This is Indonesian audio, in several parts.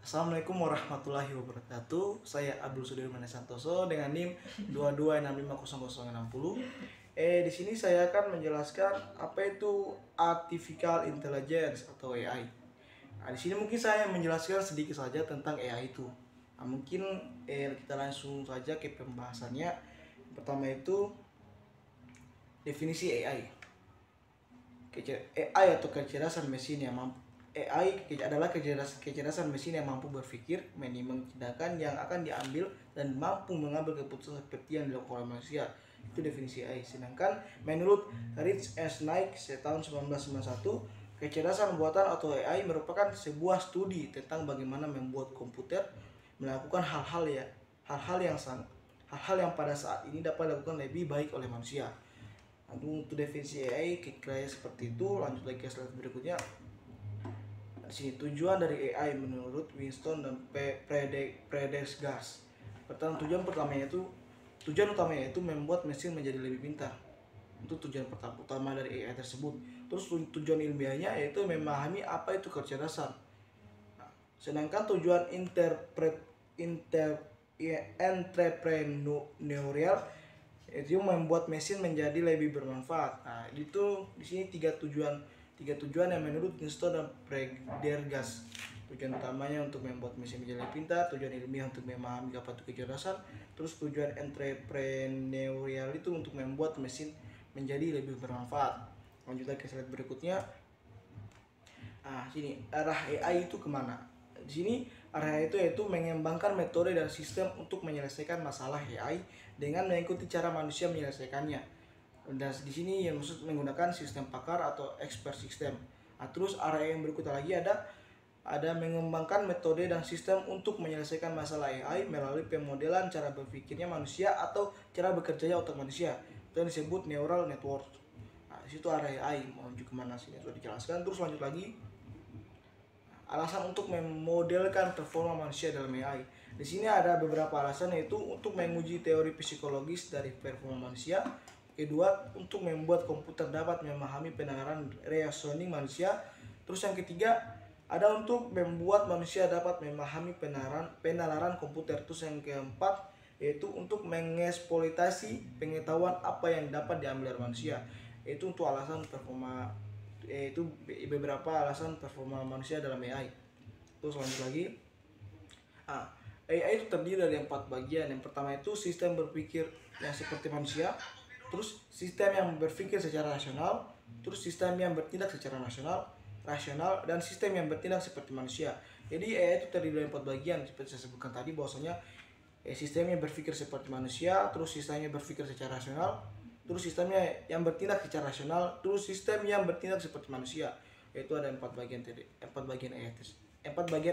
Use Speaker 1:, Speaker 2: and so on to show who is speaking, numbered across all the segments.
Speaker 1: Assalamualaikum warahmatullahi wabarakatuh. Saya Abdul Sudirman Santoso dengan NIM 22650060. Di sini saya akan menjelaskan apa itu artificial intelligence atau AI. Di sini mungkin saya menjelaskan sedikit saja tentang AI itu. Mungkin kita langsung saja ke pembahasannya. Pertama itu definisi AI. AI atau kecerdasan mesin yang mampu AI adalah kecerdasan mesin yang mampu berpikir, menimbang tindakan yang akan diambil, dan mampu mengambil keputusan seperti yang dilakukan oleh manusia. Itu definisi AI. Sedangkan menurut Rich S. Knight tahun 1991, kecerdasan buatan atau AI merupakan sebuah studi tentang bagaimana membuat komputer melakukan hal-hal yang pada saat ini dapat dilakukan lebih baik oleh manusia. Untuk definisi AI kayak seperti itu. Lanjut lagi ke slide berikutnya. Di sini tujuan dari AI menurut Winston dan Predesgas. Tujuan utamanya itu membuat mesin menjadi lebih pintar. Itu tujuan utama dari AI tersebut. Terus tujuan ilmiahnya yaitu memahami apa itu kecerdasan. Sedangkan tujuan entrepreneurial itu membuat mesin menjadi lebih bermanfaat. Itu di sini tiga tujuan yang menurut Winston dan Prendergast. Tujuan utamanya untuk membuat mesin menjadi lebih pintar, tujuan ilmiah untuk memahami apa itu kecerdasan, terus tujuan entrepreneurial itu untuk membuat mesin menjadi lebih bermanfaat. Lanjut lagi ke slide berikutnya. Sini arah AI itu kemana? Di sini arah itu yaitu mengembangkan metode dan sistem untuk menyelesaikan masalah AI dengan mengikuti cara manusia menyelesaikannya. Dan di sini yang maksud menggunakan sistem pakar atau expert system. Terus arah yang berikutnya lagi ada mengembangkan metode dan sistem untuk menyelesaikan masalah AI melalui pemodelan cara berpikirnya manusia atau cara bekerjanya otak manusia. Itu yang disebut neural network. Di situ arah AI menuju kemana sih sudah dijelaskan. Terus lanjut lagi, alasan untuk memodelkan performa manusia dalam AI. Di sini ada beberapa alasan, yaitu untuk menguji teori psikologis dari performa manusia. Kedua, untuk membuat komputer dapat memahami pendengaran reasoning manusia. Terus yang ketiga, ada untuk membuat manusia dapat memahami penalaran komputer. Terus yang keempat, yaitu untuk mengeksploitasi pengetahuan apa yang dapat diambil dari manusia. Itu untuk alasan performa, yaitu beberapa alasan performa manusia dalam AI. Terus lanjut lagi. AI itu terdiri dari 4 bagian. Yang pertama itu sistem berpikir yang seperti manusia, terus sistem yang berpikir secara rasional, terus sistem yang bertindak secara rasional, dan sistem yang bertindak seperti manusia. Jadi AI itu terdiri dari 4 bagian seperti saya sebutkan tadi, bahwasanya sistemnya berpikir seperti manusia, terus sistemnya berpikir secara rasional, terus sistemnya yang bertindak secara rasional, terus sistem yang bertindak seperti manusia. Yaitu ada 4 bagian tadi, 4 bagian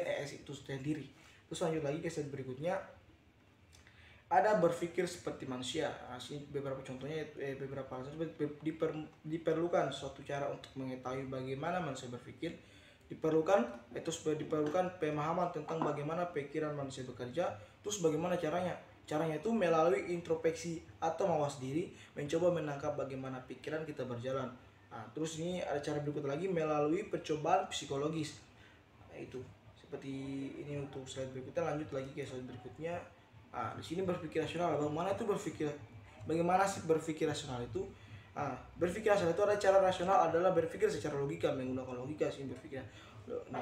Speaker 1: ES itu sendiri. Terus lanjut lagi ke slide berikutnya. Ada berpikir seperti manusia. Sini beberapa contohnya, beberapa alasan diperlukan suatu cara untuk mengetahui bagaimana manusia berpikir. Diperlukan pemahaman tentang bagaimana pikiran manusia bekerja. Terus bagaimana caranya? Caranya itu melalui introspeksi atau mawas diri, mencoba menangkap bagaimana pikiran kita berjalan. Terus ini ada cara berikut lagi, melalui percobaan psikologis. Itu seperti ini untuk slide berikutnya. Lanjut lagi ke slide berikutnya. Di sini berpikir rasional. Bagaimana sih berpikir rasional itu? Berpikir rasional itu ada cara rasional adalah berpikir secara logika, menggunakan logika sih berpikir.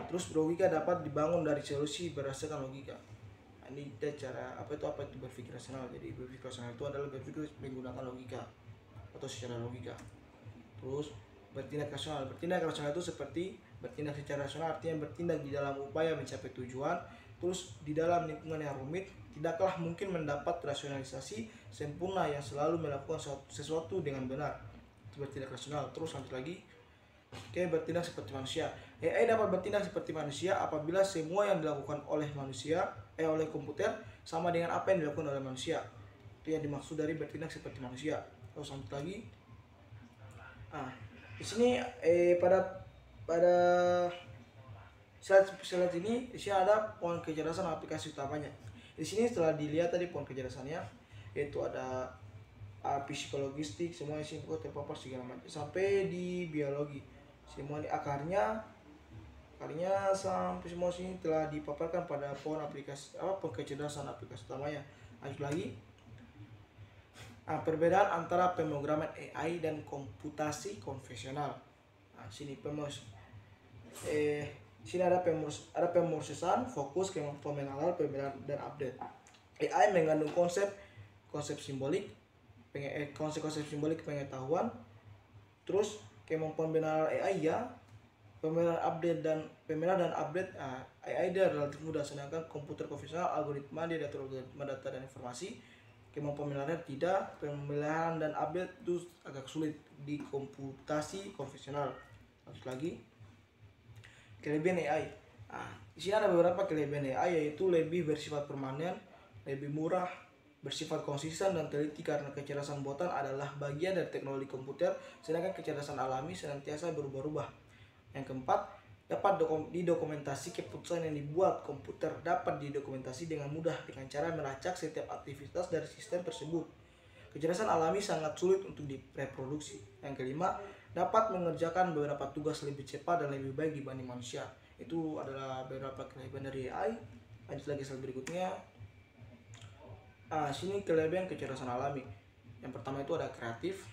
Speaker 1: Terus logika dapat dibangun dari solusi berdasarkan logika. Ini cara apa itu berpikir rasional. Jadi berpikir rasional itu adalah berpikir menggunakan logika atau secara logika. Terus bertindak rasional itu seperti bertindak secara rasional, artinya bertindak di dalam upaya mencapai tujuan. Terus di dalam lingkungan yang rumit, tidaklah mungkin mendapat rasionalisasi sempurna yang selalu melakukan sesuatu dengan benar. Itu bertindak rasional. Terus lanjut lagi, bertindak seperti manusia. AI dapat bertindak seperti manusia apabila semua yang dilakukan oleh oleh komputer sama dengan apa yang dilakukan oleh manusia. Itu yang dimaksud dari bertindak seperti manusia. Terus lanjut lagi. Di sini pada slide ini di sini ada poin kecerdasan aplikasi utamanya. Di sini setelah dilihat tadi poin kecerdasannya, yaitu ada psikologistik, semua terpapar segala macam sampai di biologi. Semua ini akarnya kalinya sampai semua sini telah dipaparkan pada pohon aplikasi kecerdasan aplikasi utamanya. Lanjut lagi. Perbedaan antara pemrograman AI dan komputasi konvensional. Nah, sini ada pemrosesan, fokus, kemampuan mengenal, perbedaan dan update. AI mengandung konsep simbolik, konsep simbolik pengetahuan, terus kemampuan benar AI ya, pembenaran dan update. AI dia relatif mudah, sedangkan komputer konvensional algoritma dia diatur algoritma data dan informasi. Kemampuan pemeliharaan tidak, pemeliharaan dan update itu agak sulit di komputasi konvensional. Lanjut lagi. Kelebihan AI. Di sini ada beberapa kelebihan AI, yaitu lebih bersifat permanen, lebih murah, bersifat konsisten dan teliti karena kecerdasan buatan adalah bagian dari teknologi komputer, sedangkan kecerdasan alami senantiasa berubah-ubah. Yang keempat, dapat didokumentasi. Keputusan yang dibuat komputer dapat didokumentasi dengan mudah dengan cara melacak setiap aktivitas dari sistem tersebut. Kecerdasan alami sangat sulit untuk direproduksi. Yang kelima, dapat mengerjakan beberapa tugas lebih cepat dan lebih baik dibanding manusia. Itu adalah beberapa kelebihan dari AI. Lanjut lagi slide berikutnya. Sini kelebihan kecerdasan alami. Yang pertama itu ada kreatif.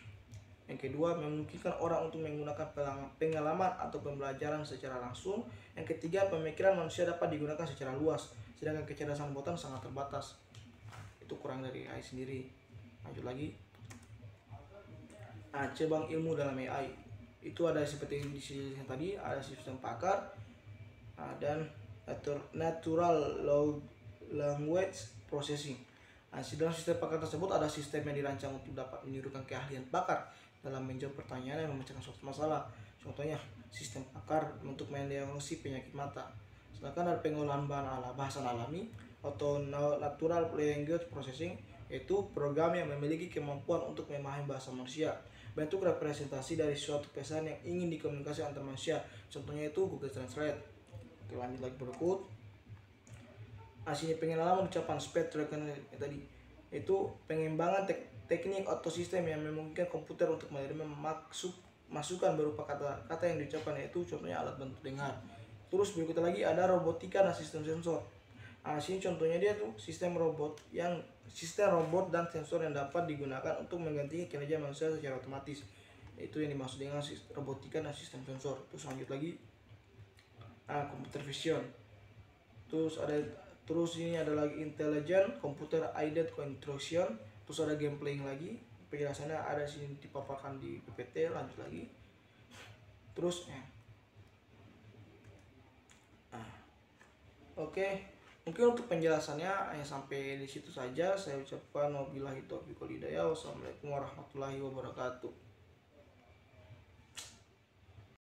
Speaker 1: Yang kedua, memungkinkan orang untuk menggunakan pengalaman atau pembelajaran secara langsung. Yang ketiga, pemikiran manusia dapat digunakan secara luas, sedangkan kecerdasan buatan sangat terbatas. Itu kurang dari AI sendiri. Lanjut lagi. Cabang ilmu dalam AI. Itu ada seperti di sini yang tadi, ada sistem pakar dan natural language processing. Dalam sistem pakar tersebut ada sistem yang dirancang untuk dapat menirukan keahlian pakar dalam menjawab pertanyaan dan memecahkan suatu masalah. Contohnya, sistem pakar untuk mendiagnosis penyakit mata. Sedangkan ada pengolahan bahasan alami atau natural language processing, yaitu program yang memiliki kemampuan untuk memahami bahasa manusia, bentuk representasi dari suatu pesan yang ingin dikomunikasi antar manusia. Contohnya itu Google Translate. Oke, lanjut lagi berikut. Sini pengalaman ucapan speech recognition tadi, itu pengembangan teknik atau sistem yang memungkinkan komputer untuk menerima masukan berupa kata-kata yang diucapkan, yaitu contohnya alat bantu dengar. Terus berikutnya lagi ada robotika dan sistem sensor. Sini contohnya dia tuh sistem robot dan sensor yang dapat digunakan untuk menggantikan kinerja manusia secara otomatis. Itu yang dimaksud dengan robotika dan sistem sensor. Terus lanjut lagi, computer vision. Terus ini ada lagi intelligent computer aided construction. Terus ada gameplay lagi, penjelasannya ada sini dipaparkan di PPT. Lanjut lagi. Terus oke, mungkin untuk penjelasannya hanya sampai di situ saja. Saya ucapkan wabillahi taufiq wal hidayah. Wassalamualaikum warahmatullahi wabarakatuh.